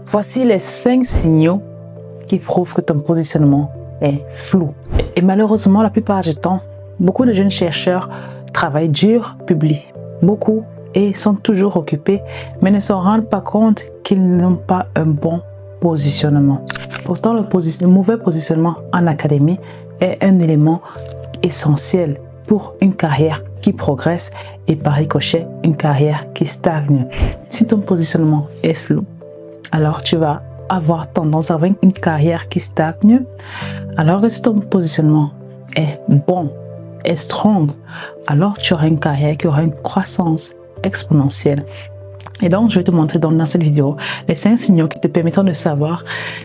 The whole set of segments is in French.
Voici les 5 signaux qui prouvent que ton positionnement est flou. Et malheureusement, la plupart du temps, beaucoup de jeunes chercheurs travaillent dur, publient beaucoup et sont toujours occupés, mais ne se rendent pas compte qu'ils n'ont pas un bon positionnement. Pourtant, le mauvais positionnement en académie est un élément essentiel pour une carrière qui progresse et par ricochet, une carrière qui stagne. Si ton positionnement est flou, alors tu vas avoir tendance à avoir une carrière qui stagne, alors que si ton positionnement est bon, est strong, alors tu auras une carrière qui aura une croissance exponentielle. Et donc, je vais te montrer dans cette vidéo les 5 signaux qui te permettront de savoir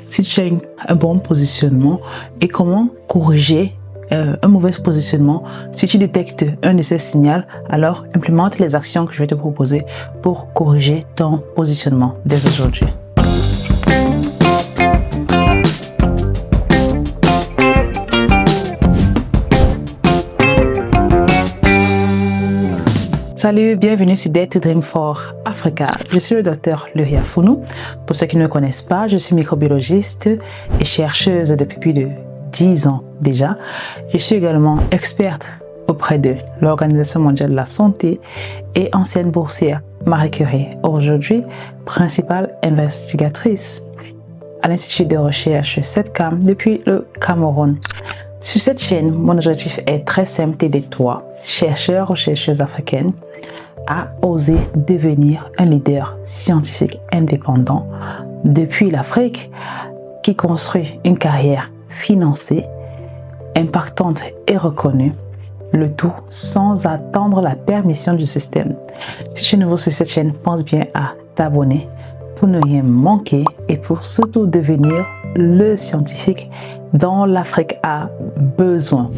si tu as un bon positionnement et comment corriger un mauvais positionnement. Si tu détectes un de ces signaux, alors implémente les actions que je vais te proposer pour corriger ton positionnement dès aujourd'hui. Salut, bienvenue sur Dare to Dream for Africa. Je suis le docteur Luria Founou. Pour ceux qui ne me connaissent pas, je suis microbiologiste et chercheuse depuis plus de 10 ans déjà. Je suis également experte auprès de l'Organisation mondiale de la santé et ancienne boursière Marie Curie. Aujourd'hui, principale investigatrice à l'Institut de recherche CEPCAM depuis le Cameroun. Sur cette chaîne, mon objectif est très simple, t'aider toi, chercheur ou chercheuse africaine, à oser devenir un leader scientifique indépendant depuis l'Afrique qui construit une carrière financée, impactante et reconnue, le tout sans attendre la permission du système. Si tu es nouveau sur cette chaîne, pense bien à t'abonner pour ne rien manquer et pour surtout devenir le scientifique dont l'Afrique a besoin.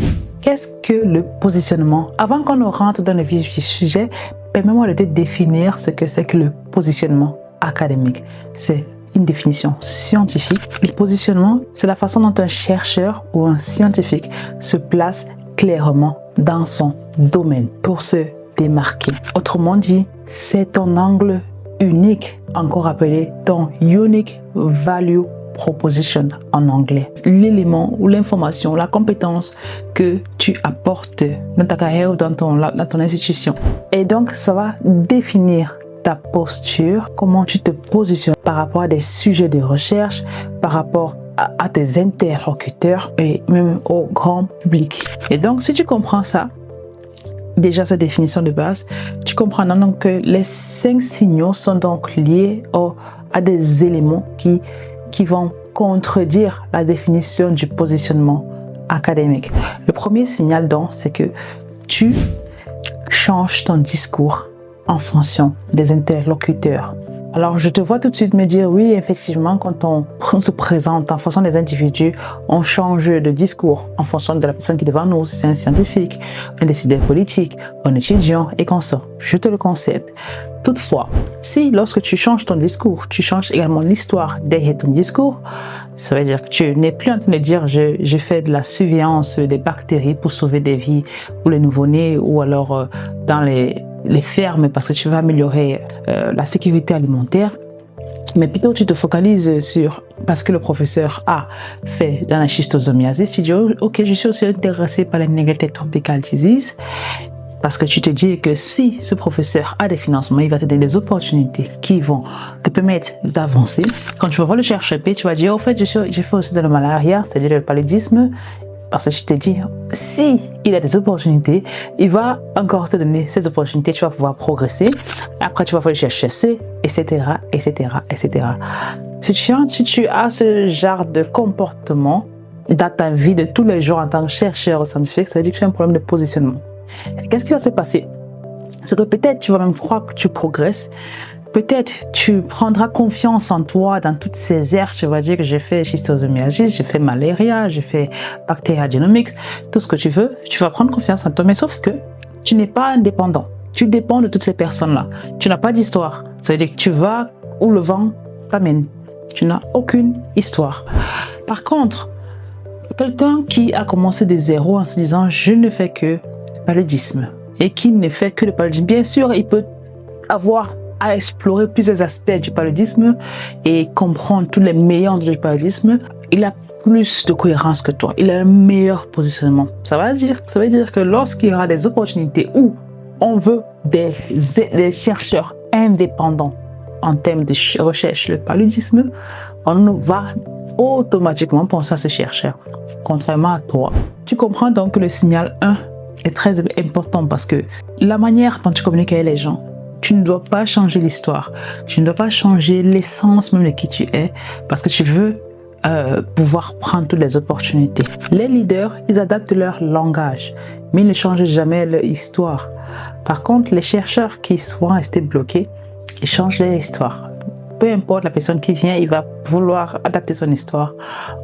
Qu'est-ce que le positionnement? Avant qu'on ne rentre dans le vif du sujet, permets-moi de te définir ce que c'est que le positionnement académique. C'est une définition scientifique. Le positionnement, c'est la façon dont un chercheur ou un scientifique se place clairement dans son domaine pour se démarquer. Autrement dit, c'est ton angle unique, encore appelé ton unique value proposition en anglais. L'élément ou l'information, la compétence que tu apportes dans ta carrière ou dans ton institution. Et donc, ça va définir ta posture, comment tu te positionnes par rapport à des sujets de recherche, par rapport à tes interlocuteurs et même au grand public. Et donc, si tu comprends ça, déjà cette définition de base, tu comprends donc que les 5 signaux sont donc liés à des éléments qui vont contredire la définition du positionnement académique. Le premier signal donc, c'est que tu changes ton discours en fonction des interlocuteurs. Alors, je te vois tout de suite me dire, oui, effectivement, quand on se présente en fonction des individus, on change de discours en fonction de la personne qui est devant nous, si c'est un scientifique, un décideur politique, un étudiant et consort. Je te le concède. Toutefois, si lorsque tu changes ton discours, tu changes également l'histoire derrière ton discours, ça veut dire que tu n'es plus en train de dire je fais de la surveillance des bactéries pour sauver des vies ou les nouveau-nés ou alors dans les fermes parce que tu vas améliorer la sécurité alimentaire, mais plutôt tu te focalises sur parce que le professeur a fait dans la schistosomiasis, tu dis ok, je suis aussi intéressé par les neglected tropical disease. Parce que tu te dis que si ce professeur a des financements, il va te donner des opportunités qui vont te permettre d'avancer. Quand tu vas voir le chercheur P, tu vas dire, au fait, j'ai fait aussi de la malaria, c'est-à-dire le paludisme. Parce que tu te dis, si il a des opportunités, il va encore te donner ces opportunités, tu vas pouvoir progresser. Après, tu vas voir le chercheur C, etc., etc., etc. Si tu as ce genre de comportement dans ta vie de tous les jours en tant que chercheur scientifique, ça veut dire que tu as un problème de positionnement. Qu'est-ce qui va se passer? C'est que peut-être tu vas même croire que tu progresses. Peut-être tu prendras confiance en toi dans toutes ces aires. Tu vas dire que j'ai fait schistosomiasis, j'ai fait malaria, j'ai fait bacteria genomics, tout ce que tu veux. Tu vas prendre confiance en toi. Mais sauf que tu n'es pas indépendant. Tu dépends de toutes ces personnes-là. Tu n'as pas d'histoire. Ça veut dire que tu vas où le vent t'amène. Tu n'as aucune histoire. Par contre, quelqu'un qui a commencé de zéro en se disant je ne fais que paludisme et qui ne fait que le paludisme. Bien sûr, il peut avoir à explorer plusieurs aspects du paludisme et comprendre tous les meilleurs du paludisme, il a plus de cohérence que toi. Il a un meilleur positionnement. Ça veut dire que lorsqu'il y aura des opportunités où on veut des chercheurs indépendants en termes de recherche le paludisme, on va automatiquement penser à ce chercheur. Contrairement à toi, tu comprends donc que le signal 1 est très important parce que la manière dont tu communiques avec les gens, tu ne dois pas changer l'histoire. Tu ne dois pas changer l'essence même de qui tu es parce que tu veux pouvoir prendre toutes les opportunités. Les leaders, ils adaptent leur langage, mais ils ne changent jamais leur histoire. Par contre, les chercheurs qui sont restés bloqués, ils changent leur histoire. Peu importe la personne qui vient, il va vouloir adapter son histoire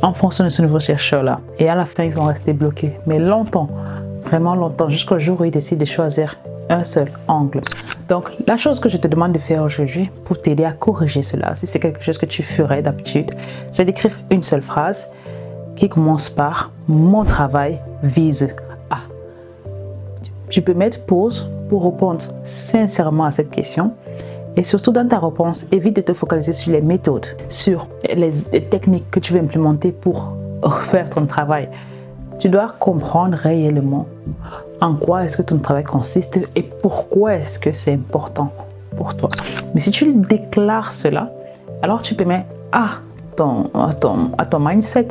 en fonction de ce nouveau chercheur-là. Et à la fin, ils vont rester bloqués. Mais longtemps, vraiment longtemps, jusqu'au jour où ils décident de choisir un seul angle. Donc, la chose que je te demande de faire aujourd'hui pour t'aider à corriger cela, si c'est quelque chose que tu ferais d'habitude, c'est d'écrire une seule phrase qui commence par « Mon travail vise à ». Tu peux mettre pause pour répondre sincèrement à cette question. Et surtout dans ta réponse, évite de te focaliser sur les méthodes, sur les techniques que tu veux implémenter pour faire ton travail. Tu dois comprendre réellement en quoi est-ce que ton travail consiste et pourquoi est-ce que c'est important pour toi. Mais si tu déclares cela, alors tu permets à ton mindset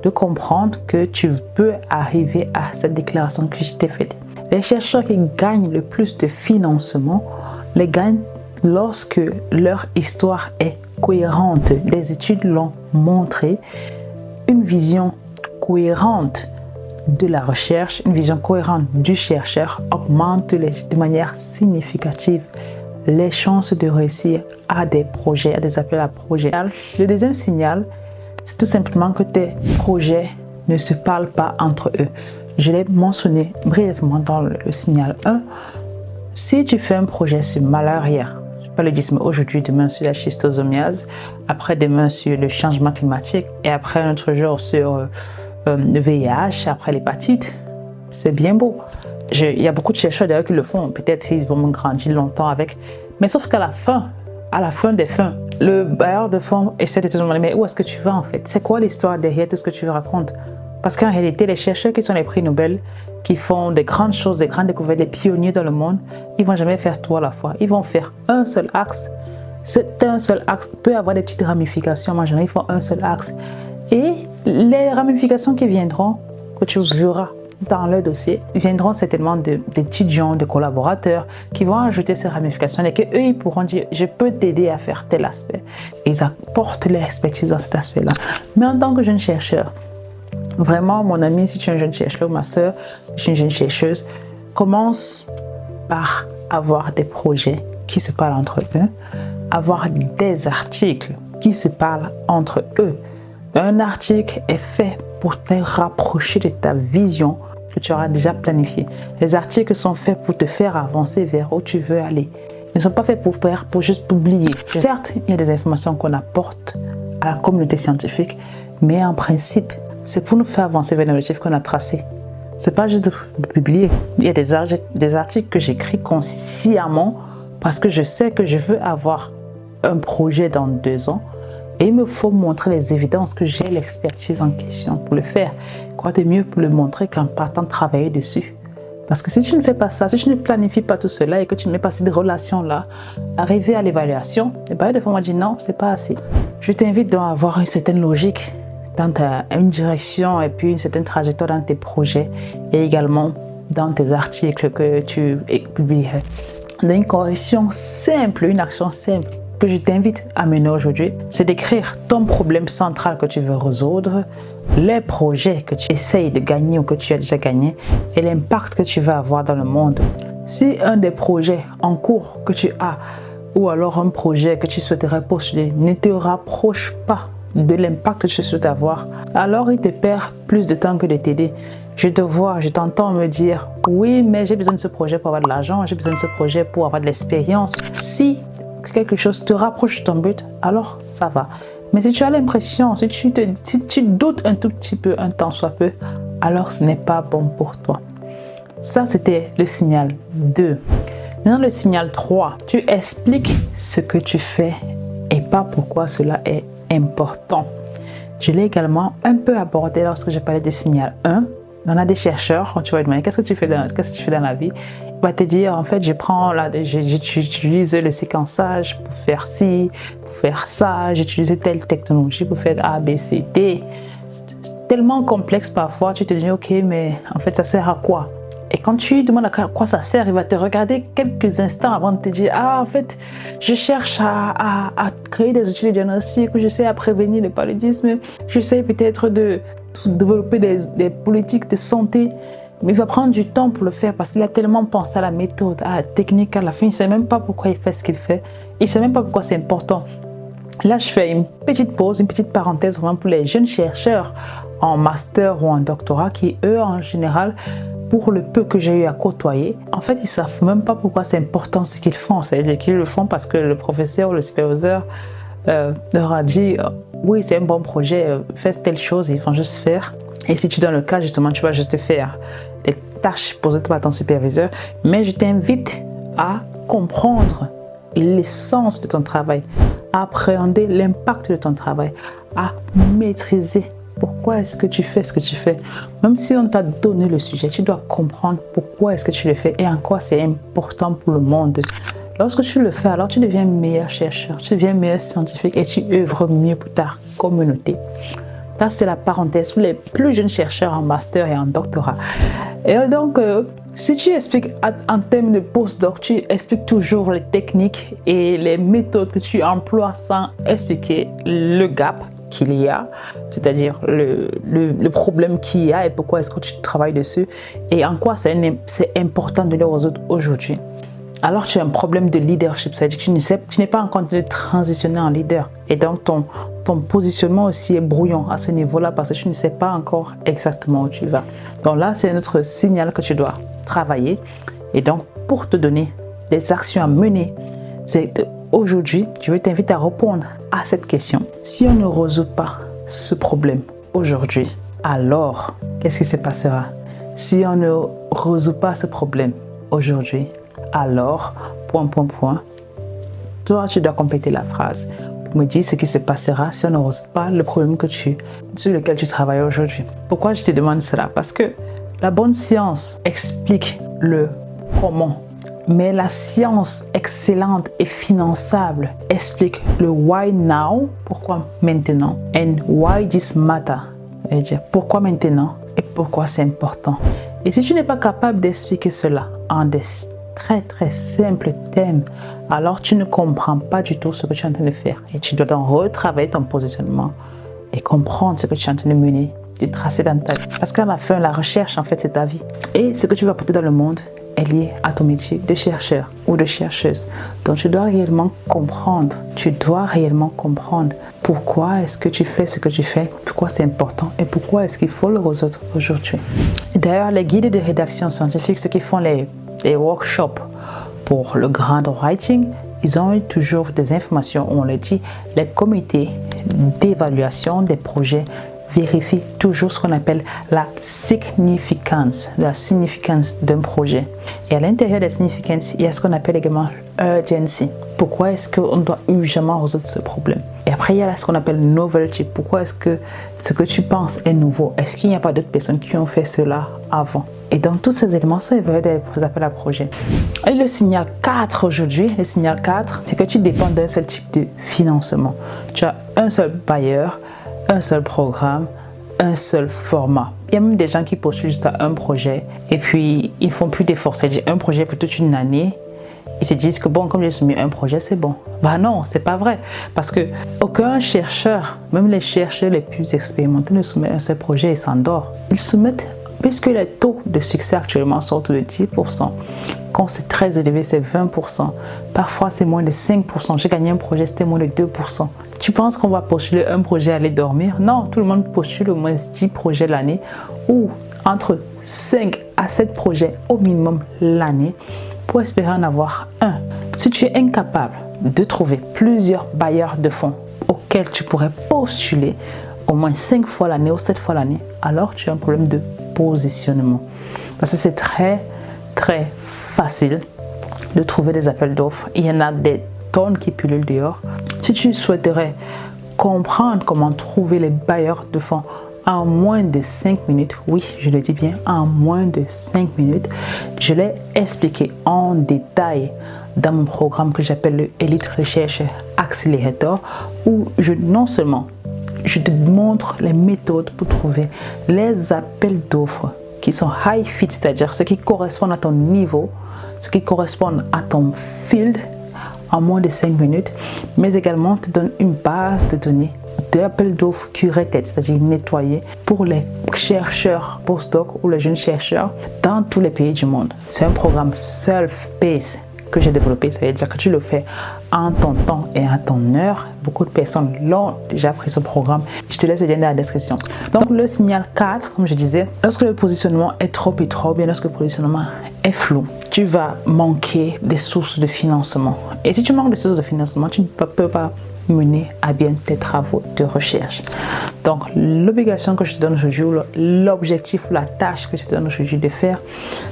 de comprendre que tu peux arriver à cette déclaration que je t'ai faite. Les chercheurs qui gagnent le plus de financement les gagnent lorsque leur histoire est cohérente. Des études l'ont montré. Une vision cohérente de la recherche, une vision cohérente du chercheur augmente de manière significative les chances de réussir à des projets, à des appels à projets. Le deuxième signal, c'est tout simplement que tes projets ne se parlent pas entre eux. Je l'ai mentionné brièvement dans le signal 1. Si tu fais un projet sur malaria, paludisme aujourd'hui, demain sur la schistosomiase, après-demain sur le changement climatique et après un autre jour sur le VIH, après l'hépatite, c'est bien beau. Il y a beaucoup de chercheurs d'ailleurs qui le font, peut-être ils vont grandir longtemps avec, mais sauf qu'à la fin des fins, le bailleur de fonds essaie de te demander mais où est-ce que tu vas en fait? C'est quoi l'histoire derrière tout ce que tu racontes? Parce qu'en réalité, les chercheurs qui sont les prix Nobel, qui font des grandes choses, des grandes découvertes, des pionniers dans le monde, ils ne vont jamais faire tout à la fois. Ils vont faire un seul axe. Un seul axe peut avoir des petites ramifications, mais en général, ils font un seul axe. Et les ramifications qui viendront, que tu verras dans leur dossier, viendront certainement d'étudiants, de collaborateurs qui vont ajouter ces ramifications et qu'eux, ils pourront dire, je peux t'aider à faire tel aspect. Et ils apportent leur expertise dans cet aspect-là. Mais en tant que jeune chercheur, vraiment, mon ami, si tu es un jeune chercheur, ma soeur, je suis une jeune chercheuse, commence par avoir des projets qui se parlent entre eux, avoir des articles qui se parlent entre eux. Un article est fait pour te rapprocher de ta vision que tu auras déjà planifiée. Les articles sont faits pour te faire avancer vers où tu veux aller. Ils ne sont pas faits pour juste publier. Certes, il y a des informations qu'on apporte à la communauté scientifique, mais en principe, c'est pour nous faire avancer vers l'objectif qu'on a tracé. C'est pas juste de publier. Il y a des articles que j'écris consciemment parce que je sais que je veux avoir un projet dans 2 ans et il me faut montrer les évidences que j'ai l'expertise en question pour le faire. Quoi de mieux pour le montrer qu'en partant travailler dessus? Parce que si tu ne fais pas ça, si tu ne planifies pas tout cela et que tu ne mets pas cette relation-là, arriver à l'évaluation, les bailleurs de fonds vont dire non, c'est pas assez. Je t'invite donc à avoir une certaine logique dans une direction et puis une certaine trajectoire dans tes projets et également dans tes articles que tu publierais. Une correction simple, une action simple que je t'invite à mener aujourd'hui, c'est d'écrire ton problème central que tu veux résoudre, les projets que tu essayes de gagner ou que tu as déjà gagné et l'impact que tu veux avoir dans le monde. Si un des projets en cours que tu as ou alors un projet que tu souhaiterais postuler ne te rapproche pas de l'impact que tu souhaites avoir, alors il te perd plus de temps que de t'aider. Je te vois, je t'entends me dire oui, mais j'ai besoin de ce projet pour avoir de l'argent, j'ai besoin de ce projet pour avoir de l'expérience. Si quelque chose te rapproche de ton but, alors ça va. Mais si tu as l'impression, si tu doutes un tout petit peu, un tant soit peu, alors ce n'est pas bon pour toi. Ça, c'était le signal 2. Dans le signal 3, tu expliques ce que tu fais et pas pourquoi cela est important. Je l'ai également un peu abordé lorsque je parlais du signal 1. On a des chercheurs, quand tu vas lui demander qu'est-ce que tu fais dans la vie, il va te dire en fait j'utilise le séquençage pour faire ci, pour faire ça, j'utilise telle technologie pour faire A, B, C, D. Tellement complexe parfois, tu te dis ok, mais en fait ça sert à quoi? Et quand tu lui demandes à quoi ça sert, il va te regarder quelques instants avant de te dire ah en fait je cherche à créer des outils de diagnostic, j'essaie à prévenir le paludisme, j'essaie peut-être de développer des politiques de santé, mais il va prendre du temps pour le faire parce qu'il a tellement pensé à la méthode, à la technique, à la fin il ne sait même pas pourquoi il fait ce qu'il fait, il ne sait même pas pourquoi c'est important. Là je fais une petite pause, une petite parenthèse vraiment pour les jeunes chercheurs en master ou en doctorat qui eux en général, pour le peu que j'ai eu à côtoyer, en fait ils ne savent même pas pourquoi c'est important ce qu'ils font, c'est-à-dire qu'ils le font parce que le professeur ou le superviseur leur a dit oui c'est un bon projet, fais telle chose, ils vont juste faire. Et si tu donnes le cas justement, tu vas juste faire les tâches posées par ton superviseur, mais je t'invite à comprendre l'essence de ton travail, à appréhender l'impact de ton travail, à maîtriser pourquoi est-ce que tu fais ce que tu fais. Même si on t'a donné le sujet, tu dois comprendre pourquoi est-ce que tu le fais et en quoi c'est important pour le monde. Lorsque tu le fais, alors tu deviens meilleur chercheur, tu deviens meilleur scientifique et tu œuvres mieux pour ta communauté. Ça, c'est la parenthèse pour les plus jeunes chercheurs en master et en doctorat. Et donc, si tu expliques en termes de postdoc, tu expliques toujours les techniques et les méthodes que tu emploies sans expliquer le gap qu'il y a, c'est-à-dire le problème qu'il y a et pourquoi est-ce que tu travailles dessus et en quoi c'est important de le résoudre aujourd'hui. Alors tu as un problème de leadership, c'est-à-dire que tu n'es pas en train de transitionner en leader et donc ton positionnement aussi est brouillon à ce niveau-là parce que tu ne sais pas encore exactement où tu vas. Donc là, c'est notre signal que tu dois travailler et donc pour te donner des actions à mener, c'est aujourd'hui, je vais t'inviter à répondre à cette question. Si on ne résout pas ce problème aujourd'hui, alors qu'est-ce qui se passera? Si on ne résout pas ce problème aujourd'hui, alors, ... Toi, tu dois compléter la phrase pour me dire ce qui se passera si on ne résout pas le problème sur lequel tu travailles aujourd'hui. Pourquoi je te demande cela? Parce que la bonne science explique le comment. Mais la science excellente et finançable explique le why now, pourquoi maintenant, and why this matter, c'est-à-dire pourquoi maintenant et pourquoi c'est important. Et si tu n'es pas capable d'expliquer cela en des très très simples thèmes, alors tu ne comprends pas du tout ce que tu es en train de faire. Et tu dois donc retravailler ton positionnement et comprendre ce que tu es en train de mener, de tracer dans ta vie. Parce qu'à la fin, la recherche en fait c'est ta vie. Et ce que tu vas apporter dans le monde est lié à ton métier de chercheur ou de chercheuse. Donc tu dois réellement comprendre, pourquoi est-ce que tu fais ce que tu fais, pourquoi c'est important et pourquoi est-ce qu'il faut le résoudre aujourd'hui. D'ailleurs, les guides de rédaction scientifique, ceux qui font les workshops pour le grant writing, ils ont eu toujours des informations où on le dit, les comités d'évaluation des projets vérifie toujours ce qu'on appelle la significance d'un projet. Et à l'intérieur des significances, il y a ce qu'on appelle également urgency. Pourquoi est-ce qu'on doit urgemment résoudre ce problème? Et après, il y a ce qu'on appelle novelty. Pourquoi est-ce que ce que tu penses est nouveau? Est-ce qu'il n'y a pas d'autres personnes qui ont fait cela avant? Et donc, tous ces éléments sont évalués des appels à projet. Et le signal 4 aujourd'hui, le signal 4, c'est que tu dépends d'un seul type de financement. Tu as un seul bailleur, un seul programme, un seul format. Il y a même des gens qui postulent juste à un projet et puis ils ne font plus d'efforts. C'est-à-dire un projet pour toute une année. Ils se disent que bon, comme j'ai soumis un projet, c'est bon. Bah non, c'est pas vrai. Parce que aucun chercheur, même les chercheurs les plus expérimentés, ne soumettent un seul projet et s'endort. Ils soumettent, puisque les taux de succès actuellement sont autour de 10%. Quand c'est très élevé, c'est 20%. Parfois, c'est moins de 5%. J'ai gagné un projet, c'était moins de 2%. Tu penses qu'on va postuler un projet à aller dormir? Non, tout le monde postule au moins 10 projets l'année ou entre 5 à 7 projets au minimum l'année pour espérer en avoir un. Si tu es incapable de trouver plusieurs bailleurs de fonds auxquels tu pourrais postuler au moins 5 fois l'année ou 7 fois l'année, alors tu as un problème de positionnement. Parce que c'est très, très facile de trouver des appels d'offres. Il y en a des tonnes qui pullulent dehors. Si tu souhaiterais comprendre comment trouver les bailleurs de fonds en moins de 5 minutes, oui, je le dis bien, en moins de 5 minutes, je l'ai expliqué en détail dans mon programme que j'appelle le Elite Recherche Accelerator, où non seulement je te montre les méthodes pour trouver les appels d'offres qui sont high fit, c'est-à-dire ceux qui correspondent à ton niveau, ceux qui correspondent à ton field en moins de 5 minutes, mais également te donne une base de données d'appels d'offres curated, c'est-à-dire nettoyés pour les chercheurs postdoc ou les jeunes chercheurs dans tous les pays du monde. C'est un programme self-paced que j'ai développé, ça veut dire que tu le fais en ton temps et en ton heure. Beaucoup de personnes l'ont déjà pris ce programme. Je te laisse le lien dans la description. Donc le signal 4, comme je disais, lorsque le positionnement est trop étroit, bien lorsque le positionnement est flou, tu vas manquer des sources de financement. Et si tu manques de sources de financement, tu ne peux pas mener à bien tes travaux de recherche. Donc l'obligation que je te donne aujourd'hui, l'objectif, la tâche que je te donne aujourd'hui de faire,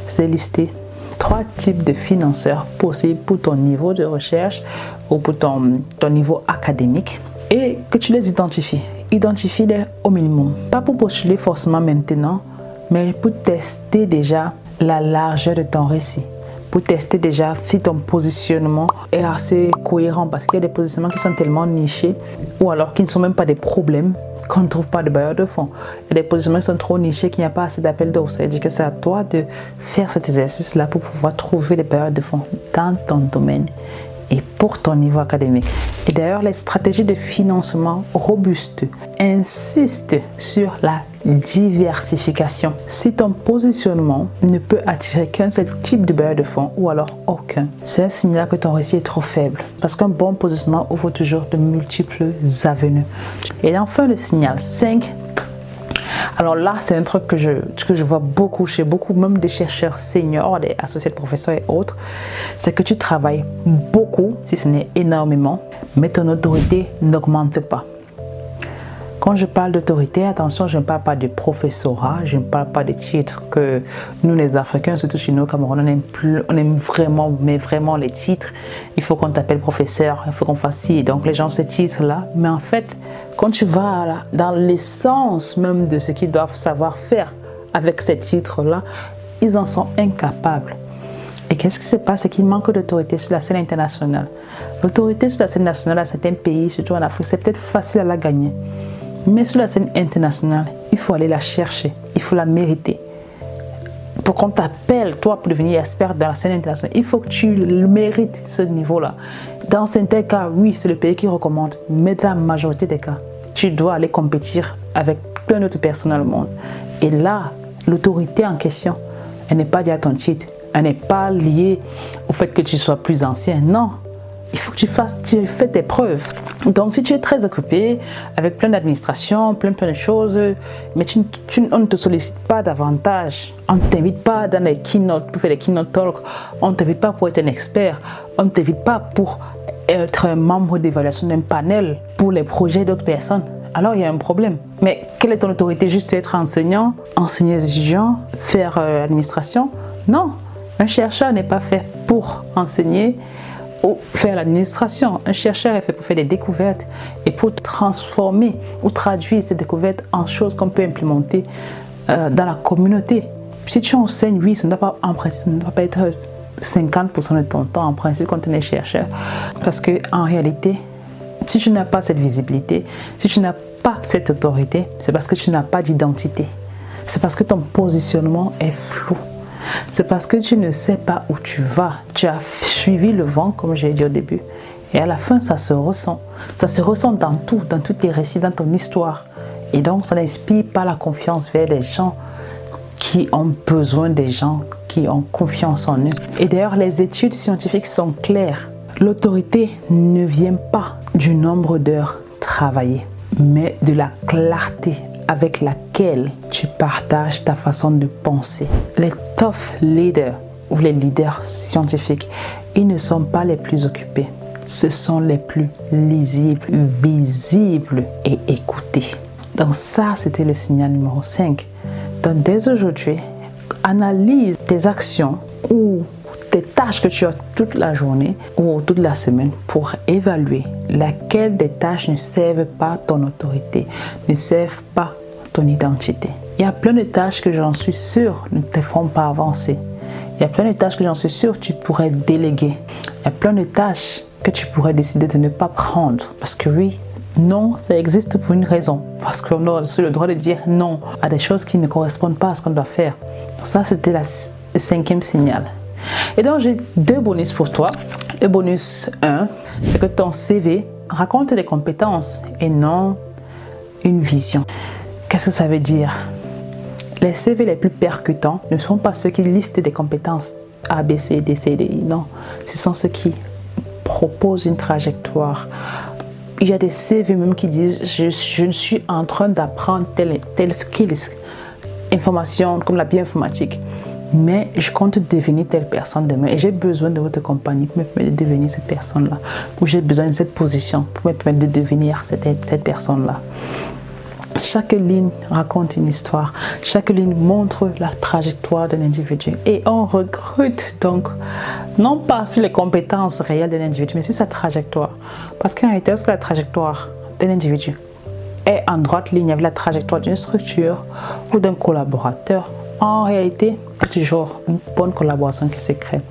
c'est lister 3 types de financeurs possibles pour ton niveau de recherche ou pour ton niveau académique et que tu les identifies. Identifie-les au minimum. Pas pour postuler forcément maintenant, mais pour tester déjà la largeur de ton récit. Pour tester déjà si ton positionnement est assez cohérent, parce qu'il y a des positionnements qui sont tellement nichés ou alors qui ne sont même pas des problèmes qu'on ne trouve pas de bailleurs de fonds. Il y a des positionnements qui sont trop nichés qu'il n'y a pas assez d'appels d'offres. Ça veut dire que c'est à toi de faire cet exercice-là pour pouvoir trouver les bailleurs de fonds dans ton domaine et pour ton niveau académique. Et d'ailleurs, les stratégies de financement robustes insistent sur la diversification. Si ton positionnement ne peut attirer qu'un seul type de bailleur de fonds ou alors aucun, c'est un signal que ton récit est trop faible, parce qu'un bon positionnement ouvre toujours de multiples avenues. Et enfin, le signal 5. Alors là, c'est un truc que je vois beaucoup chez beaucoup, même des chercheurs seniors, des associés de professeurs et autres, c'est que tu travailles beaucoup, si ce n'est énormément, mais ton autorité n'augmente pas. Quand je parle d'autorité, attention, je ne parle pas de professorat, je ne parle pas des titres que nous les Africains, surtout chez nous au Cameroun, on aime vraiment, mais vraiment les titres. Il faut qu'on t'appelle professeur, il faut qu'on fasse ci. Donc les gens ce titre-là, mais en fait, quand tu vas là, dans l'essence même de ce qu'ils doivent savoir faire avec ces titres-là, ils en sont incapables. Et qu'est-ce qui se passe? C'est qu'il manque d'autorité sur la scène internationale. L'autorité sur la scène nationale à certains pays, surtout en Afrique, c'est peut-être facile à la gagner. Mais sur la scène internationale, il faut aller la chercher, il faut la mériter. Pour qu'on t'appelle, toi, pour devenir expert dans la scène internationale, il faut que tu mérites ce niveau-là. Dans certains cas, oui, c'est le pays qui recommande, mais dans la majorité des cas, tu dois aller compétir avec plein d'autres personnes dans le monde. Et là, l'autorité en question, elle n'est pas liée à ton titre, elle n'est pas liée au fait que tu sois plus ancien, non. Il faut que tu fais tes preuves. Donc, si tu es très occupé, avec plein d'administration, plein de choses, mais on ne te sollicite pas davantage. On ne t'invite pas dans les keynote, pour faire des keynote talks. On ne t'invite pas pour être un expert. On ne t'invite pas pour être un membre d'évaluation d'un panel pour les projets d'autres personnes. Alors, il y a un problème. Mais quelle est ton autorité? Juste être enseignant, enseigner les étudiants, faire l'administration? Non. Un chercheur n'est pas fait pour enseigner ou faire l'administration. Un chercheur est fait pour faire des découvertes et pour transformer ou traduire ces découvertes en choses qu'on peut implémenter dans la communauté. Si tu enseignes, oui, ça ne doit pas être 50% de ton temps en principe quand tu es chercheur. Parce qu'en réalité, si tu n'as pas cette visibilité, si tu n'as pas cette autorité, c'est parce que tu n'as pas d'identité. C'est parce que ton positionnement est flou. C'est parce que tu ne sais pas où tu vas. Tu as suivi le vent, comme j'ai dit au début. Et à la fin, ça se ressent. Ça se ressent dans tous tes récits, dans ton histoire. Et donc, ça n'inspire pas la confiance vers les gens qui ont besoin des gens qui ont confiance en eux. Et d'ailleurs, les études scientifiques sont claires. L'autorité ne vient pas du nombre d'heures travaillées, mais de la clarté avec laquelle tu partages ta façon de penser. Les top leaders ou les leaders scientifiques, ils ne sont pas les plus occupés. Ce sont les plus lisibles, visibles et écoutés. Donc ça, c'était le signal numéro 5. Donc dès aujourd'hui, analyse tes actions ou des tâches que tu as toute la journée ou toute la semaine pour évaluer laquelle des tâches ne servent pas ton autorité, ne servent pas ton identité. Il y a plein de tâches que j'en suis sûre ne te feront pas avancer. Il y a plein de tâches que j'en suis sûre tu pourrais déléguer. Il y a plein de tâches que tu pourrais décider de ne pas prendre. Parce que oui, non, ça existe pour une raison. Parce qu'on a aussi le droit de dire non à des choses qui ne correspondent pas à ce qu'on doit faire. Donc ça, c'était le 5e signal. Et donc, j'ai 2 bonus pour toi. Le bonus 1, c'est que ton CV raconte des compétences et non une vision. Qu'est-ce que ça veut dire? Les CV les plus percutants ne sont pas ceux qui listent des compétences A, B, C, D, C, D, I. Non, ce sont ceux qui proposent une trajectoire. Il y a des CV même qui disent je suis en train d'apprendre tel skills, information comme la bioinformatique. Mais je compte devenir telle personne demain et j'ai besoin de votre compagnie pour me permettre de devenir cette personne-là. Ou j'ai besoin de cette position pour me permettre de devenir cette personne-là. Chaque ligne raconte une histoire. Chaque ligne montre la trajectoire d'un individu. Et on recrute donc, non pas sur les compétences réelles d'un individu, mais sur sa trajectoire. Parce qu'en réalité, lorsque la trajectoire d'un individu est en droite ligne avec la trajectoire d'une structure ou d'un collaborateur, en réalité, il y a toujours une bonne collaboration qui se crée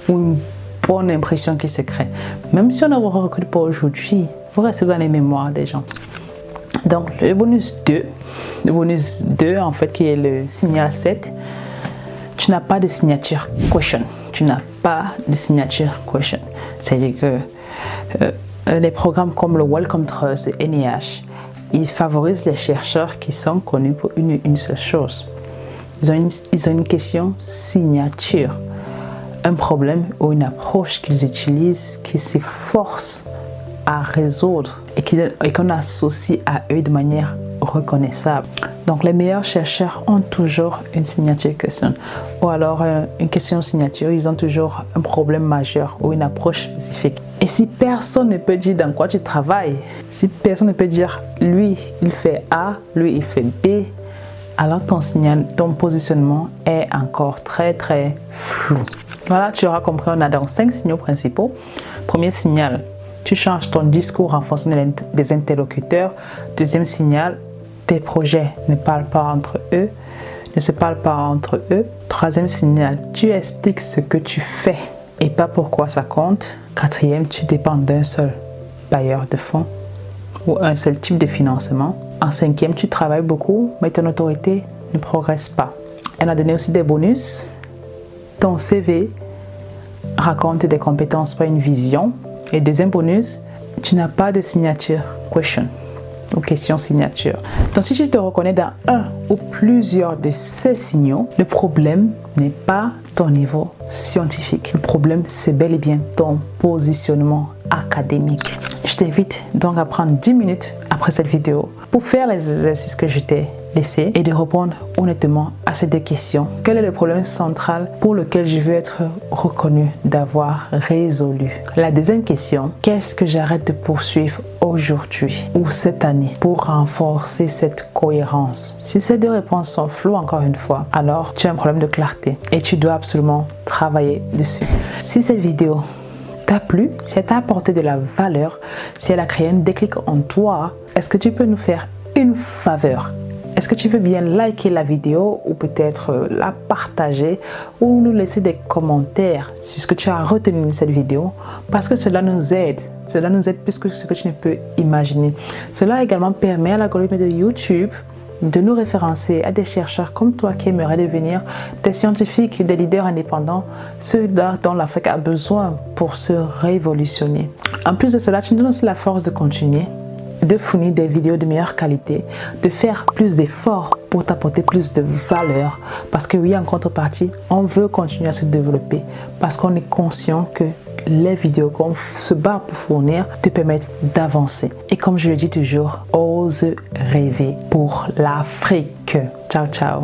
ou une bonne impression qui se crée. Même si on ne vous recrute pas aujourd'hui, vous restez dans les mémoires des gens. Donc, le bonus 2 en fait, qui est le signal 7, tu n'as pas de signature question. Tu n'as pas de signature question. C'est-à-dire que les programmes comme le Wellcome Trust et NIH, ils favorisent les chercheurs qui sont connus pour une seule chose. Ils ont une question signature, un problème ou une approche qu'ils utilisent, qui s'efforcent à résoudre et qu'on associe à eux de manière reconnaissable. Donc les meilleurs chercheurs ont toujours une signature question ou alors une question signature. Ils ont toujours un problème majeur ou une approche spécifique. Et si personne ne peut dire dans quoi tu travailles, si personne ne peut dire lui il fait A, lui il fait B, alors ton positionnement est encore très très flou. Voilà, tu auras compris, on a donc 5 signaux principaux. Premier signal, tu changes ton discours en fonction des interlocuteurs. Deuxième signal, tes projets ne se parlent pas entre eux. Troisième signal, tu expliques ce que tu fais et pas pourquoi ça compte. Quatrième, tu dépends d'un seul bailleur de fonds ou un seul type de financement. En 5e, tu travailles beaucoup, mais ton autorité ne progresse pas. Elle a donné aussi des bonus. Ton CV raconte des compétences, pas une vision. Et deuxième bonus, tu n'as pas de signature question ou question signature. Donc si tu te reconnais dans un ou plusieurs de ces signaux, le problème n'est pas ton niveau scientifique. Le problème, c'est bel et bien ton positionnement académique. Je t'invite donc à prendre 10 minutes après cette vidéo pour faire les exercices que je t'ai laissés et de répondre honnêtement à ces 2 questions. Quel est le problème central pour lequel je veux être reconnu d'avoir résolu? La deuxième question, qu'est-ce que j'arrête de poursuivre aujourd'hui ou cette année pour renforcer cette cohérence? Si ces 2 réponses sont floues encore une fois, alors tu as un problème de clarté et tu dois absolument travailler dessus. Si cette vidéo t'a plu, si elle t'a apporté de la valeur, si elle a créé un déclic en toi, est-ce que tu peux nous faire une faveur? Est-ce que tu veux bien liker la vidéo ou peut-être la partager ou nous laisser des commentaires sur ce que tu as retenu de cette vidéo? Parce que cela nous aide plus que ce que tu ne peux imaginer. Cela également permet à l'algorithme de YouTube de nous référencer à des chercheurs comme toi qui aimeraient devenir des scientifiques, des leaders indépendants, ceux-là dont l'Afrique a besoin pour se révolutionner. En plus de cela, tu nous donnes aussi la force de continuer, de fournir des vidéos de meilleure qualité, de faire plus d'efforts pour t'apporter plus de valeur. Parce que oui, en contrepartie, on veut continuer à se développer parce qu'on est conscient que les vidéos qu'on se bat pour fournir te permettent d'avancer. Et comme je le dis toujours, ose rêver pour l'Afrique. Ciao, ciao.